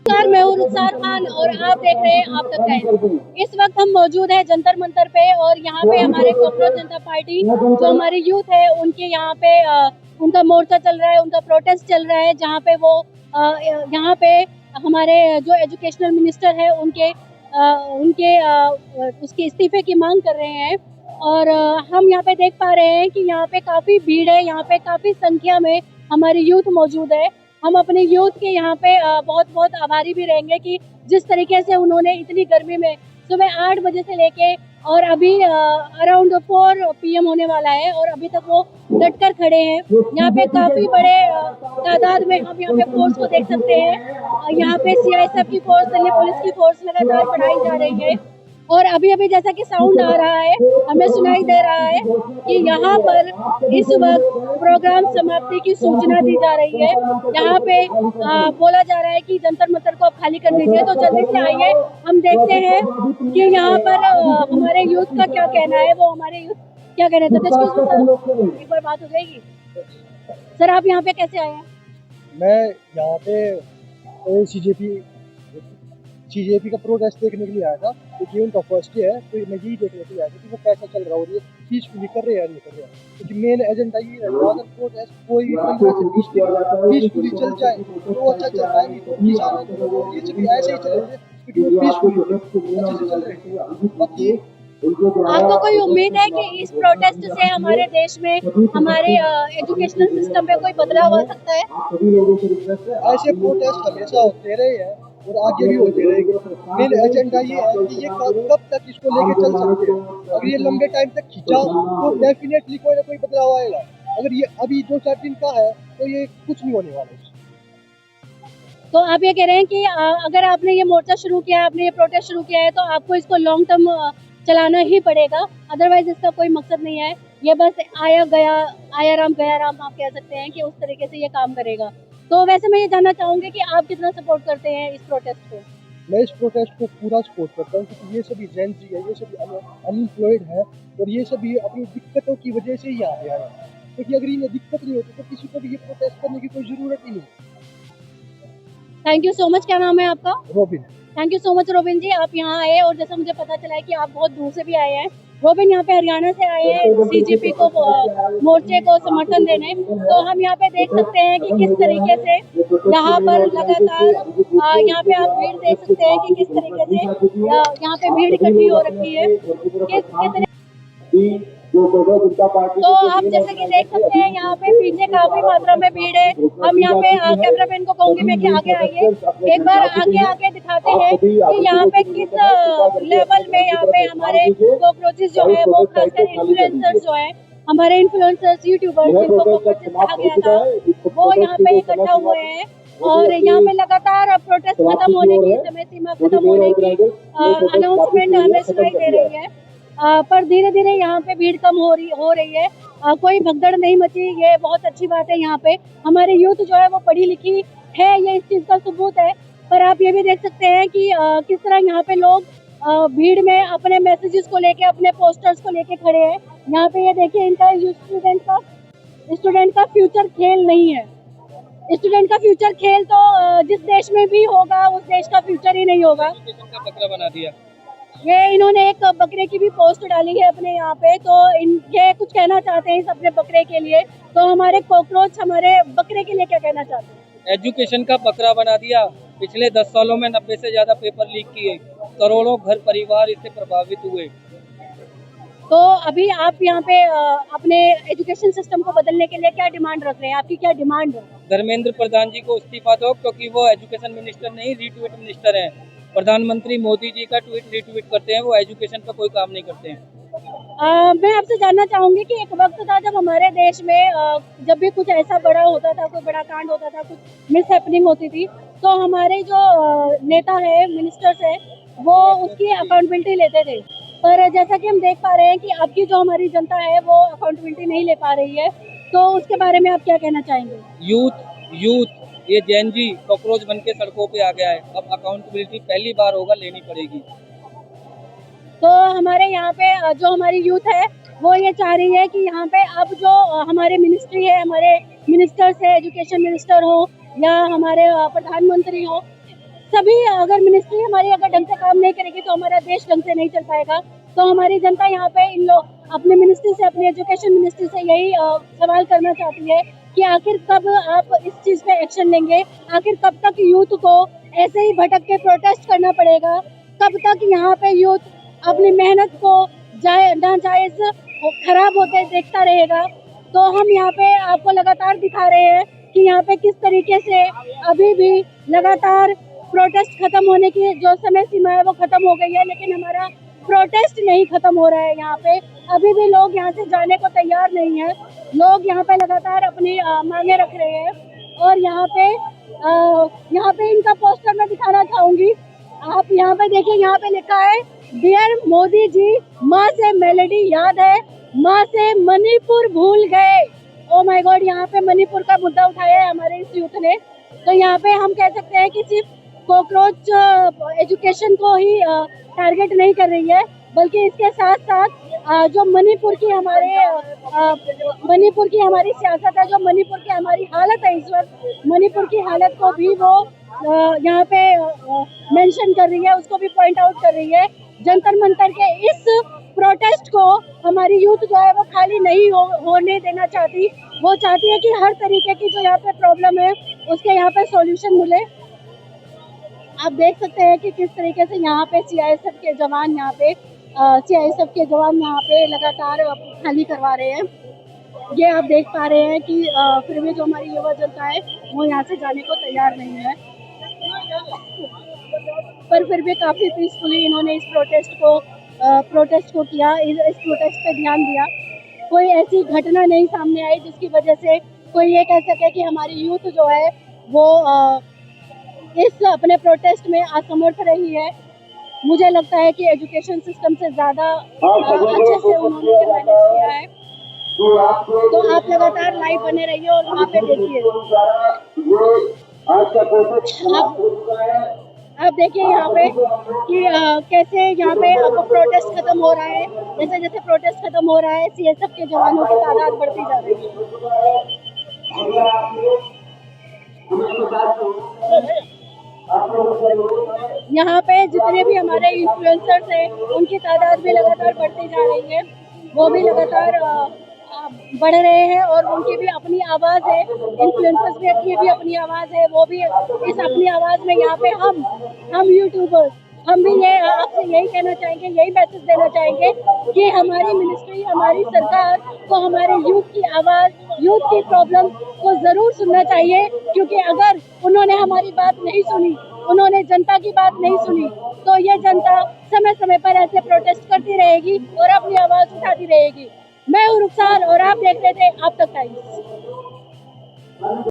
नमस्कार, मैं हूँ रुखसार खान और आप देख रहे हैं आप तक टाइम्स। इस वक्त हम मौजूद हैं जंतर मंतर पे और यहाँ पे हमारे कॉकरोच जनता पार्टी जो हमारे यूथ है उनके यहाँ पे उनका मोर्चा चल रहा है, उनका प्रोटेस्ट चल रहा है, जहाँ पे वो यहाँ पे हमारे जो एजुकेशनल मिनिस्टर है उनके उसके इस्तीफे की मांग कर रहे हैं। और हम यहाँ पे देख पा रहे हैं कि यहाँ पे काफी भीड़ है, यहाँ पे काफी संख्या में हमारी यूथ मौजूद है। हम अपने यूथ के यहाँ पे बहुत बहुत आभारी भी रहेंगे कि जिस तरीके से उन्होंने इतनी गर्मी में सुबह 8 बजे से लेके और अभी अराउंड 4 PM होने वाला है और अभी तक वो डटकर खड़े हैं। यहाँ पे काफी बड़े तादाद में हम यहाँ पे फोर्स को देख सकते हैं। यहाँ पे CISF की फोर्स, दिल्ली पुलिस की फोर्स लगातार बढ़ाई जा रही है और अभी अभी जैसा कि साउंड आ रहा है, हमें सुनाई दे रहा है कि यहाँ पर इस वक्त प्रोग्राम समाप्ति की सूचना दी जा रही है। यहाँ पे बोला जा रहा है कि जंतर मंतर को आप खाली कर दीजिए, तो जल्दी से आइए हम देखते हैं कि यहाँ पर हमारे यूथ का क्या कहना है, वो हमारे यूथ क्या कह रहे थे। सर एक बार बात हो जाएगी। सर आप यहाँ पे कैसे आए हैं? मैं यहाँ पे CJP का प्रोटेस्ट देखने के लिए आया था, क्योंकि उनका फर्स्ट डे है, तो मैं यही देखने के लिए आया था कि वो कैसा चल रहा है और ये पीसफुली कर रहे हैं या नहीं कर रहे हैं। क्योंकि मेन एजेंडा ये है, अगर प्रोटेस्ट कोई भी पीसफुली चल जाए तो अच्छा चल रहा है, नहीं तो किसान ये सभी ऐसे ही चलेंगे क्योंकि वो पीसफुली अच्छे से चल रहे हैं। बाकी आपको कोई उम्मीद है कि इस प्रोटेस्ट से हमारे देश में हमारे एजुकेशनल सिस्टम पे कोई बदलाव आ सकता है? ऐसे प्रोटेस्ट हमेशा होते रहे हैं और आगे भी होते रहेंगे। मेन एजेंडा ये है कि ये कब तक इसको लेके चल सकते हैं। अगर ये लंबे टाइम तक खींचा तो डेफिनेटली कोई ना कोई बदलाव आएगा। अगर ये अभी 2-4 दिन का है तो ये कुछ नहीं होने वाला। तो आप ये कह रहे हैं कि अगर आपने ये मोर्चा शुरू किया है, आपने ये प्रोटेस्ट शुरू किया है, तो आपको इसको लॉन्ग टर्म चलाना ही पड़ेगा, अदरवाइज इसका कोई मकसद नहीं है। ये बस आया राम गया राम आप कह सकते हैं कि उस तरीके से ये काम करेगा। तो वैसे मैं ये जानना चाहूंगी कि आप कितना सपोर्ट करते हैं इस प्रोटेस्ट को? मैं इस प्रोटेस्ट को पूरा सपोर्ट करता हूँ, क्योंकि ये सभी जेन जी है, ये सभी अनएम्प्लॉयड है और ये सभी अपनी दिक्कतों की वजह से ही आ गया है। क्योंकि अगर इन्हें दिक्कत नहीं होती तो किसी को भी ये प्रोटेस्ट करने की कोई जरूरत ही नहीं। Thank you so much. क्या नाम है आपका? Robin. Thank you so much Robin ji, आप यहाँ आए और जैसा मुझे पता चला है कि आप बहुत दूर से भी आए हैं। रोबिन यहाँ पे हरियाणा से आए हैं CJP को मोर्चे को समर्थन देने। तो हम यहाँ पे देख सकते हैं कि किस तरीके से यहाँ पर लगातार यहाँ पे आप भीड़ देख सकते हैं कि किस तरीके से यहाँ पे भीड़ इकट्ठी हो रखी है। कितने तो आप जैसे कि देख सकते हैं यहाँ पे पीछे काफी मात्रा में भीड़ है। हम यहाँ पे कैमरामैन को कहूंगी मैं कि आगे आइए, एक बार आगे दिखाते हैं कि यहाँ पे किस लेवल में यहाँ पे हमारे कॉकरोचेस जो है वो खासकर इन्फ्लुएंसर्स जो है, हमारे इन्फ्लुएंसर्स यूट्यूबर्स जिनको कॉकरोचेस कहा गया था, वो यहाँ पे इकट्ठा हुए हैं और यहाँ पे लगातार प्रोटेस्ट खत्म होने की, समय सीमा खत्म होने की अनाउंसमेंट हमें सुनाई दे रही है। पर धीरे धीरे यहाँ पे भीड़ कम हो रही है। कोई भगदड़ नहीं मची, ये बहुत अच्छी बात है। यहाँ पे हमारी यूथ जो है वो पढ़ी लिखी है, ये इस चीज का सबूत है। पर आप ये भी देख सकते हैं कि किस तरह यहाँ पे लोग भीड़ में अपने मैसेजेस को लेके, अपने पोस्टर्स को लेके खड़े हैं। यहाँ पे ये देखिए, इनका स्टूडेंट का फ्यूचर खेल नहीं है। स्टूडेंट का फ्यूचर खेल तो जिस देश में भी होगा उस देश का फ्यूचर ही नहीं होगा। बकरा बना दिया। ये इन्होंने एक बकरे की भी पोस्ट डाली है अपने यहाँ पे, तो ये कुछ कहना चाहते हैं इस अपने बकरे के लिए। तो हमारे कॉकरोच हमारे बकरे के लिए क्या कहना चाहते हैं? एजुकेशन का बकरा बना दिया। पिछले 10 सालों में 90 से ज्यादा पेपर लीक किए, करोड़ों घर परिवार इससे प्रभावित हुए। तो अभी आप यहाँ पे अपने एजुकेशन सिस्टम को बदलने के लिए क्या डिमांड रख रहे हैं? आपकी क्या डिमांड है? धर्मेंद्र प्रधान जी को इस्तीफा दो, क्योंकि वो एजुकेशन मिनिस्टर नहीं, रीट्वीट मिनिस्टर हैं। प्रधानमंत्री मोदी जी का ट्वीट रिट्वीट करते हैं, वो एजुकेशन पर कोई काम नहीं करते हैं। मैं आपसे जानना चाहूंगी कि एक वक्त था जब हमारे देश में जब भी कुछ ऐसा बड़ा होता था, कोई बड़ा कांड होता था, कुछ मिस हैपनिंग होती थी, तो हमारे जो नेता है, मिनिस्टर्स है, वो उसकी अकाउंटेबिलिटी लेते थे। पर जैसा कि हम देख पा रहे हैं कि अब की जो हमारी जनता है वो अकाउंटेबिलिटी नहीं ले पा रही है, तो उसके बारे में आप क्या कहना चाहेंगे? यूथ ये जैन जी कॉकरोच बन के सड़कों पे आ गया है। अब अकाउंटेबिलिटी पहली बार होगा, लेनी पड़ेगी। तो हमारे यहाँ पे जो हमारी यूथ है वो ये चाह रही है कि यहाँ पे अब जो हमारे मिनिस्ट्री है, हमारे मिनिस्टर्स है, एजुकेशन मिनिस्टर हो या हमारे प्रधानमंत्री हो, सभी अगर मिनिस्ट्री हमारी अगर ढंग से काम नहीं करेगी तो हमारा देश ढंग से नहीं चल पाएगा। तो हमारी जनता यहाँ पे इन लोग अपने मिनिस्ट्री से, अपने एजुकेशन मिनिस्ट्री से यही सवाल करना चाहती है कि आखिर कब आप इस चीज़ पे एक्शन लेंगे, आखिर कब तक यूथ को ऐसे ही भटक के प्रोटेस्ट करना पड़ेगा, कब तक यहाँ पे यूथ अपनी मेहनत को नाजायज खराब होते देखता रहेगा। तो हम यहाँ पे आपको लगातार दिखा रहे हैं कि यहाँ पे किस तरीके से अभी भी लगातार प्रोटेस्ट खत्म होने की जो समय सीमा है वो खत्म हो गई है, लेकिन हमारा प्रोटेस्ट नहीं खत्म हो रहा है। यहाँ पे अभी भी लोग यहाँ से जाने को तैयार नहीं है। लोग यहाँ पे लगातार अपनी मांगे रख रहे हैं और यहाँ पे इनका पोस्टर मैं दिखाना चाहूंगी। आप यहाँ पे देखिए, यहाँ पे लिखा है डियर मोदी जी, माँ से मेलोडी याद है, माँ से मणिपुर भूल गए। ओ माय गॉड, यहाँ पे मणिपुर का मुद्दा उठाया है हमारे इस यूथ ने। तो यहाँ पे हम कह सकते हैं कि सिर्फ कॉकरोच एजुकेशन को ही टारगेट नहीं कर रही है, बल्कि इसके साथ साथ जो मणिपुर की हमारी सियासत है, जो मणिपुर की हमारी हालत है इस वक्त, मणिपुर की हालत को भी वो यहाँ पे मेंशन कर रही है, उसको भी पॉइंट आउट कर रही है। जंतर मंतर के इस प्रोटेस्ट को हमारी यूथ जो है वो खाली नहीं होने देना चाहती। वो चाहती है कि हर तरीके की जो यहाँ पे प्रॉब्लम है उसके यहाँ पे सॉल्यूशन मिले। आप देख सकते हैं कि किस तरीके से यहाँ पे सीआईएसएफ के जवान यहाँ पे लगातार खाली करवा रहे हैं। ये आप देख पा रहे हैं कि फिर भी जो हमारी युवा जनता है वो यहाँ से जाने को तैयार नहीं है, पर फिर भी काफी पीसफुली इन्होंने इस प्रोटेस्ट को किया, इस प्रोटेस्ट पे ध्यान दिया। कोई ऐसी घटना नहीं सामने आई जिसकी वजह से कोई ये कह सके कि हमारी यूथ जो है वो इस अपने प्रोटेस्ट में असमर्थ रही है। मुझे लगता है कि एजुकेशन सिस्टम से ज़्यादा अच्छे से उन्होंने मैनेज किया है। तो आप लगातार लाइव बने रहिए और वहाँ पे देखिए। आप देखिए यहाँ पे कि कैसे यहाँ पे अब प्रोटेस्ट खत्म हो रहा है। जैसे जैसे प्रोटेस्ट खत्म हो रहा है, सीएसएफ के जवानों की तादाद बढ़ती जा रही है। यहाँ पे जितने भी हमारे इन्फ्लुएंसर्स हैं उनकी तादाद भी लगातार बढ़ती जा रही है, वो भी लगातार बढ़ रहे हैं और उनकी भी अपनी आवाज़ है। इन्फ्लुएंसर्स की भी अपनी आवाज़ है, वो भी इस अपनी आवाज़ में यहाँ पे हम यूट्यूबर्स हम भी ये आपसे यही कहना चाहेंगे, यही मैसेज देना चाहेंगे कि हमारी मिनिस्ट्री, हमारी सरकार को हमारे यूथ की आवाज़, यूथ की प्रॉब्लम को ज़रूर सुनना चाहिए, क्योंकि अगर उन्होंने हमारी बात नहीं सुनी, उन्होंने जनता की बात नहीं सुनी, तो ये जनता समय समय पर ऐसे प्रोटेस्ट करती रहेगी और अपनी आवाज़ उठाती रहेगी। मैं हूँ रुखसार और आप देख रहे थे आप तक टाइम्स।